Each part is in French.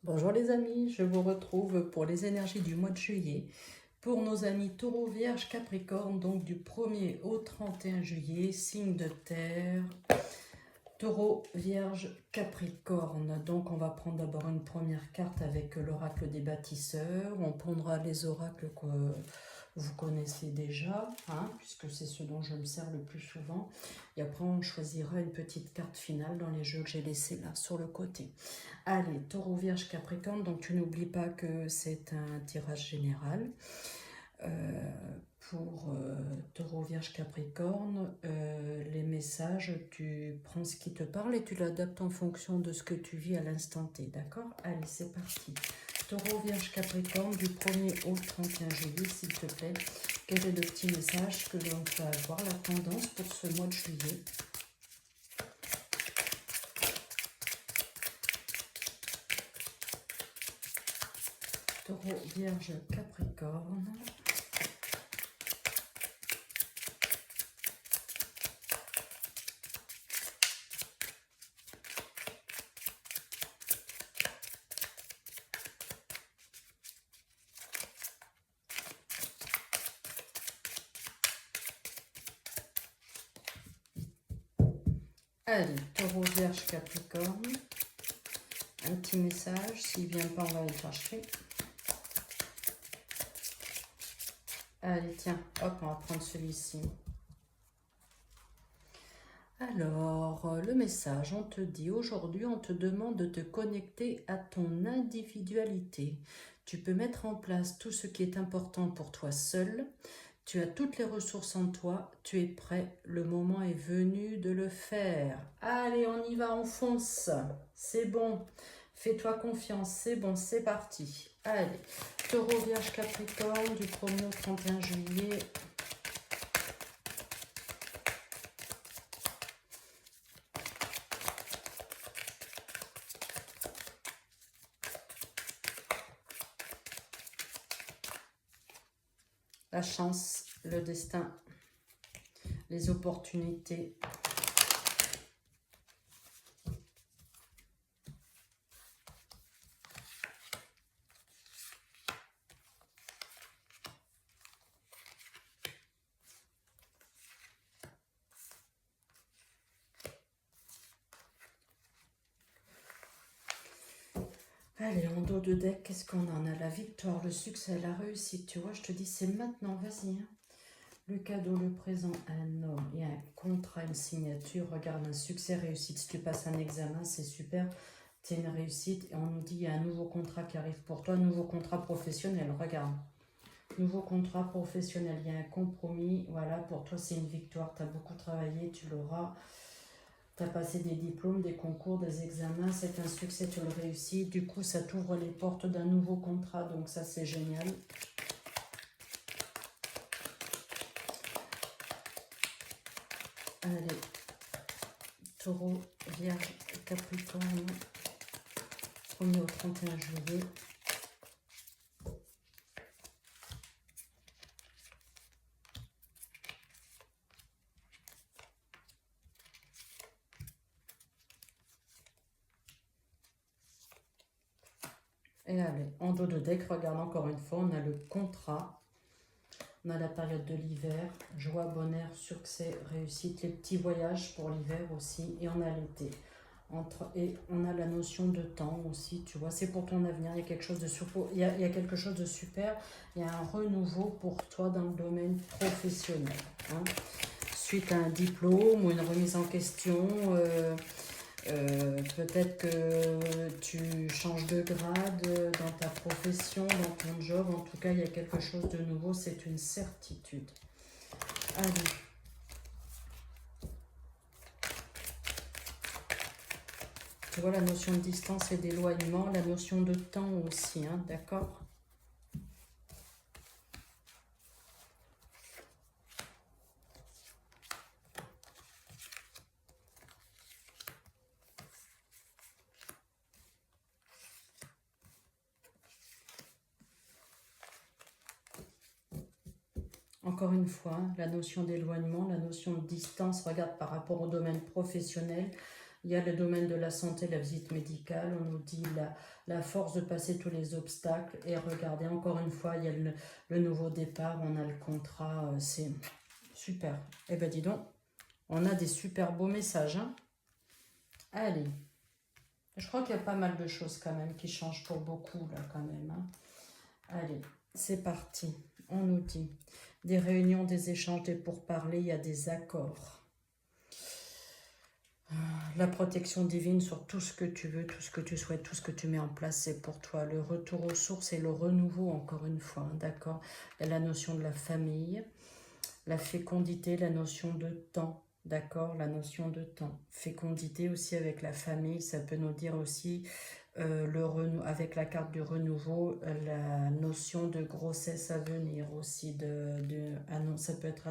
Bonjour les amis, je vous retrouve pour les énergies du mois de juillet. Pour nos amis Taureau, Vierge, Capricorne, donc du 1er au 31 juillet, signe de terre, Taureau, Vierge, Capricorne. Donc on va prendre d'abord une première carte avec l'oracle des bâtisseurs. On prendra les oracles que vous connaissez déjà, puisque c'est ce dont je me sers le plus souvent. Et après on choisira une petite carte finale dans les jeux que j'ai laissés là sur le côté. Allez, Taureau, Vierge, Capricorne, donc tu n'oublies pas que c'est un tirage général. Pour Taureau, Vierge, Capricorne, les messages, tu prends ce qui te parle et tu l'adaptes en fonction de ce que tu vis à l'instant T, d'accord? Allez, c'est parti. Taureau, Vierge, Capricorne, du 1er au 31 juillet, s'il te plaît. Quel est le petit message que l'on peut avoir, la tendance pour ce mois de juillet? Taureau, Vierge, Capricorne. Allez, Taureau, Vierge, Capricorne. Un petit message, s'il ne vient pas, on va le chercher. Allez, tiens, hop, on va prendre celui-ci. Alors, le message, on te dit aujourd'hui, on te demande de te connecter à ton individualité. Tu peux mettre en place tout ce qui est important pour toi seul. Tu as toutes les ressources en toi, tu es prêt, le moment est venu de le faire. Allez, on y va, on fonce, c'est bon, fais-toi confiance, c'est bon, c'est parti. Allez, Taureau, Vierge, Capricorne, du 1er au 31 juillet. La chance, le destin, les opportunités. Allez, en dos de deck, qu'est-ce qu'on en a? La victoire, le succès, la réussite, tu vois, je te dis, c'est maintenant, vas-y. Le cadeau, le présent, un homme et un contrat, une signature. Regarde, un succès, réussite. Si tu passes un examen, c'est super. C'est une réussite. Et on nous dit, il y a un nouveau contrat qui arrive pour toi. Nouveau contrat professionnel, regarde. Nouveau contrat professionnel, il y a un compromis. Voilà, pour toi, c'est une victoire. Tu as beaucoup travaillé, tu l'auras. Tu as passé des diplômes, des concours, des examens. C'est un succès, tu le réussis. Du coup, ça t'ouvre les portes d'un nouveau contrat. Donc ça, c'est génial. Allez, Taureau, Vierge, Capricorne, 1er au 31 juillet. Et allez, en dos de deck, regarde encore une fois, on a le contrat. On a la période de l'hiver, joie, bonheur, succès, réussite, les petits voyages pour l'hiver aussi. Et on a l'été. Et on a la notion de temps aussi, tu vois, c'est pour ton avenir, il y a quelque chose de super, il y a quelque chose de super, il y a un renouveau pour toi dans le domaine professionnel. Suite à un diplôme ou une remise en question, peut-être que tu changes de grade dans ta profession, dans ton job, en tout cas il y a quelque chose de nouveau, c'est une certitude. Allez. Tu vois la notion de distance et d'éloignement, la notion de temps aussi, d'accord? Encore une fois, la notion d'éloignement, la notion de distance, regarde par rapport au domaine professionnel, Il y a le domaine de la santé, la visite médicale. On nous dit la force de passer tous les obstacles. Et regardez, encore une fois, il y a le nouveau départ. On a le contrat. C'est super. Eh bien, dis donc, on a des super beaux messages. Hein. Allez. Je crois qu'il y a pas mal de choses quand même qui changent pour beaucoup, là, quand même. Hein. Allez, c'est parti. On nous dit des réunions, des échanges, des pourparlers, il y a des accords. La protection divine sur tout ce que tu veux, tout ce que tu souhaites, tout ce que tu mets en place, c'est pour toi. Le retour aux sources et le renouveau, encore une fois, hein, d'accord. La notion de la famille, la fécondité, la notion de temps, d'accord, la notion de temps. Fécondité aussi avec la famille, ça peut nous dire aussi, avec la carte du renouveau, la notion de grossesse à venir aussi, ça peut être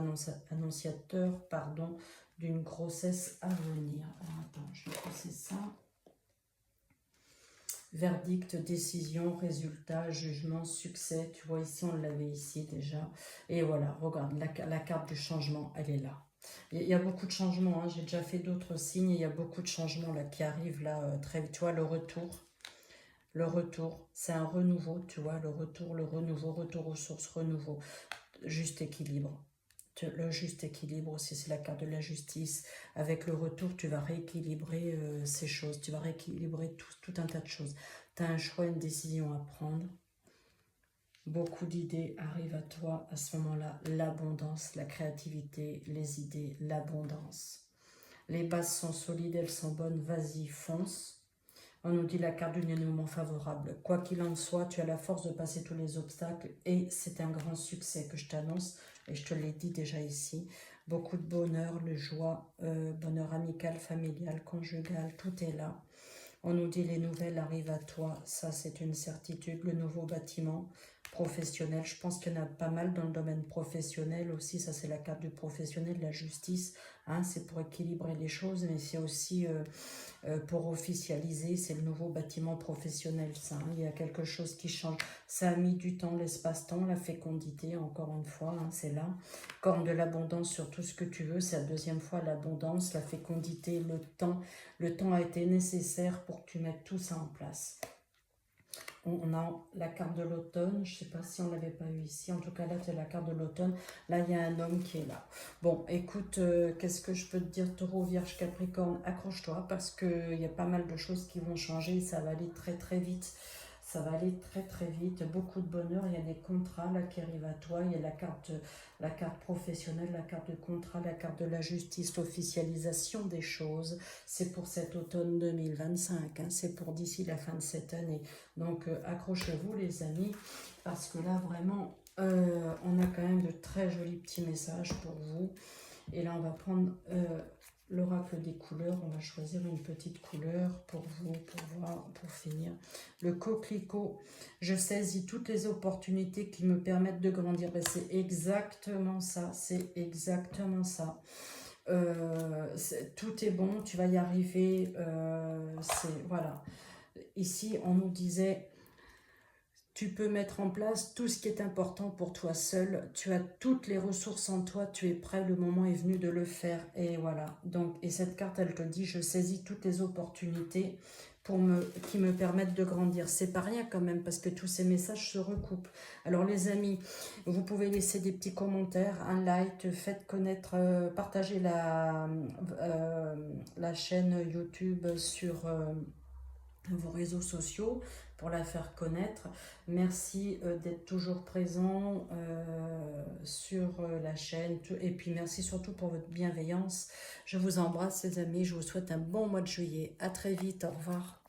annonciateur, pardon, d'une grossesse à venir. Alors, attends, je vais passer ça. Verdict, décision, résultat, jugement, succès. Tu vois, ici, on l'avait ici déjà. Et voilà, regarde, la carte du changement, elle est là. Il y a beaucoup de changements. Hein. J'ai déjà fait d'autres signes. Il y a beaucoup de changements là qui arrivent là très vite. Tu vois, le retour. Le retour, c'est un renouveau, tu vois, le retour, le renouveau, retour aux sources, renouveau, juste équilibre. Le juste équilibre aussi, c'est la carte de la justice. Avec le retour, tu vas rééquilibrer ces choses, tu vas rééquilibrer tout un tas de choses. Tu as un choix, une décision à prendre. Beaucoup d'idées arrivent à toi à ce moment-là. L'abondance, la créativité, les idées, l'abondance. Les bases sont solides, elles sont bonnes, vas-y, fonce. On nous dit la carte du dénouement favorable. Quoi qu'il en soit, tu as la force de passer tous les obstacles et c'est un grand succès que je t'annonce. Et je te l'ai dit déjà ici. Beaucoup de bonheur, de joie, bonheur amical, familial, conjugal, tout est là. On nous dit les nouvelles arrivent à toi. Ça, c'est une certitude. Le nouveau bâtiment professionnel. Je pense qu'il y en a pas mal dans le domaine professionnel aussi. Ça, c'est la carte du professionnel, la justice. Hein, c'est pour équilibrer les choses, mais c'est aussi... pour officialiser, c'est le nouveau bâtiment professionnel, ça. Hein. Il y a quelque chose qui change. Ça a mis du temps, l'espace-temps, la fécondité, encore une fois, hein, c'est là. Corne de l'abondance sur tout ce que tu veux, c'est la deuxième fois l'abondance, la fécondité, le temps. Le temps a été nécessaire pour que tu mettes tout ça en place. On a la carte de l'automne, je ne sais pas si on ne l'avait pas eu ici, en tout cas là c'est la carte de l'automne, là il y a un homme qui est là. Bon écoute, qu'est-ce que je peux te dire, Taureau, Vierge, Capricorne, accroche-toi parce qu'il y a pas mal de choses qui vont changer, ça va aller très très vite. Ça va aller très très vite, beaucoup de bonheur, il y a des contrats là qui arrivent à toi, il y a la carte professionnelle, la carte de contrat, la carte de la justice, l'officialisation des choses. C'est pour cet automne 2025, hein, c'est pour d'ici la fin de cette année. Donc accrochez-vous les amis, parce que là vraiment, on a quand même de très jolis petits messages pour vous. Et là on va prendre... l'oracle des couleurs, on va choisir une petite couleur pour vous, pour voir, pour finir. Le coquelicot, je saisis toutes les opportunités qui me permettent de grandir. Ben, c'est exactement ça, c'est exactement ça. Tout est bon, tu vas y arriver. Voilà. Ici, on nous disait... Tu peux mettre en place tout ce qui est important pour toi seul. Tu as toutes les ressources en toi. Tu es prêt. Le moment est venu de le faire. Et voilà. Donc, et cette carte, elle te dit, je saisis toutes les opportunités qui me permettent de grandir. C'est pas rien quand même parce que tous ces messages se recoupent. Alors les amis, vous pouvez laisser des petits commentaires, un like, faites connaître, partagez la chaîne YouTube sur... vos réseaux sociaux pour la faire connaître. Merci d'être toujours présent sur la chaîne et puis merci surtout pour votre bienveillance. Je vous embrasse les amis, je vous souhaite un bon mois de juillet. À très vite, au revoir.